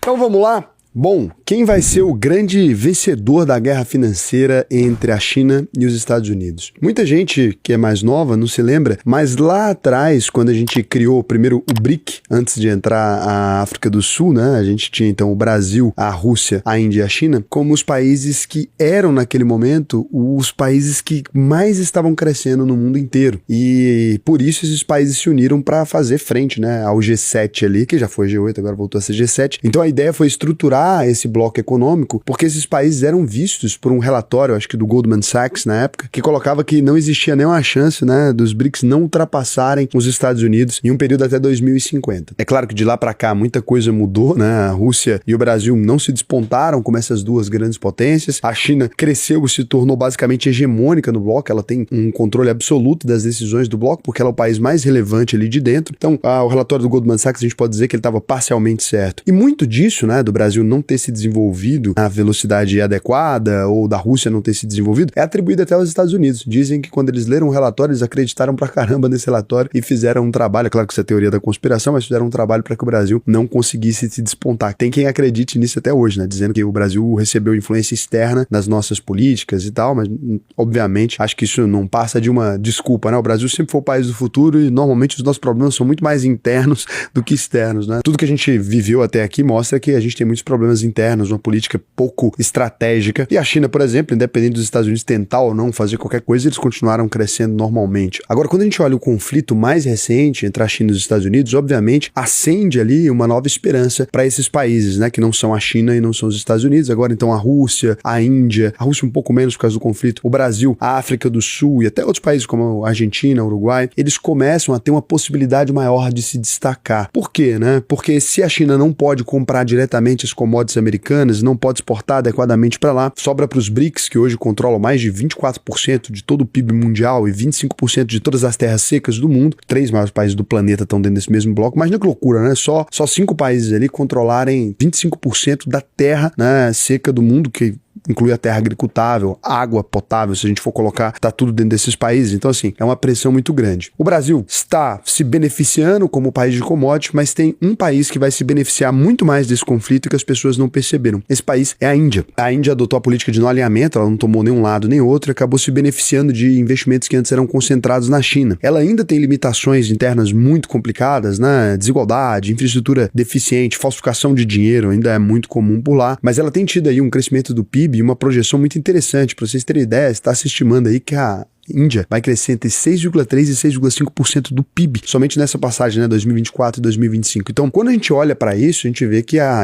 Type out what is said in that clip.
Então vamos lá? Bom, quem vai ser o grande vencedor da guerra financeira entre a China e os Estados Unidos? Muita gente que é mais nova não se lembra, mas lá atrás, quando a gente criou primeiro o BRIC, antes de entrar a África do Sul, né? A gente tinha então o Brasil, a Rússia, a Índia e a China, como os países que eram naquele momento os países que mais estavam crescendo no mundo inteiro. E por isso esses países se uniram para fazer frente, né, ao G7 ali, que já foi G8, agora voltou a ser G7. Então a ideia foi estruturar esse bloco econômico, porque esses países eram vistos por um relatório, acho que do Goldman Sachs na época, que colocava que não existia nenhuma chance, né, dos BRICS não ultrapassarem os Estados Unidos em um período até 2050. É claro que de lá para cá muita coisa mudou, né, a Rússia e o Brasil não se despontaram como essas duas grandes potências, a China cresceu e se tornou basicamente hegemônica no bloco, ela tem um controle absoluto das decisões do bloco, porque ela é o país mais relevante ali de dentro. Então, o relatório do Goldman Sachs, a gente pode dizer que ele estava parcialmente certo. E muito disso, né, do Brasil não ter se desenvolvido na velocidade adequada ou da Rússia não ter se desenvolvido, é atribuído até aos Estados Unidos. Dizem que quando eles leram o relatório, eles acreditaram pra caramba nesse relatório e fizeram um trabalho, é claro que isso é teoria da conspiração, mas fizeram um trabalho para que o Brasil não conseguisse se despontar. Tem quem acredite nisso até hoje, né, dizendo que o Brasil recebeu influência externa nas nossas políticas e tal, mas obviamente acho que isso não passa de uma desculpa, né? O Brasil sempre foi o país do futuro e normalmente os nossos problemas são muito mais internos do que externos, né? Tudo que a gente viveu até aqui mostra que a gente tem muitos problemas internos, uma política pouco estratégica. E a China, por exemplo, independente dos Estados Unidos tentar ou não fazer qualquer coisa, eles continuaram crescendo normalmente. Agora, quando a gente olha o conflito mais recente entre a China e os Estados Unidos, obviamente, acende ali uma nova esperança para esses países, né, que não são a China e não são os Estados Unidos. Agora, então, a Rússia, a Índia, a Rússia um pouco menos por causa do conflito, o Brasil, a África do Sul e até outros países como a Argentina, Uruguai, eles começam a ter uma possibilidade maior de se destacar. Por quê, né? Porque se a China não pode comprar diretamente as commodities americanas, não pode exportar adequadamente para lá, sobra para os BRICS, que hoje controlam mais de 24% de todo o PIB mundial e 25% de todas as terras secas do mundo. 3 maiores países do planeta estão dentro desse mesmo bloco. Imagina que loucura, né? Só 5 países ali controlarem 25% da terra, né, seca do mundo, que inclui a terra agricultável, água potável, se a gente for colocar, tá tudo dentro desses países. Então, assim, é uma pressão muito grande. O Brasil está se beneficiando como país de commodities, mas tem um país que vai se beneficiar muito mais desse conflito e que as pessoas não perceberam. Esse país é a Índia. A Índia adotou a política de não alinhamento, ela não tomou nenhum lado nem outro, e acabou se beneficiando de investimentos que antes eram concentrados na China. Ela ainda tem limitações internas muito complicadas, né? Desigualdade, infraestrutura deficiente, falsificação de dinheiro ainda é muito comum por lá, mas ela tem tido aí um crescimento do PIB e uma projeção muito interessante. Para vocês terem ideia, está se estimando aí que a Índia vai crescer entre 6,3% e 6,5% do PIB, somente nessa passagem, né, 2024 e 2025. Então, quando a gente olha para isso, a gente vê que a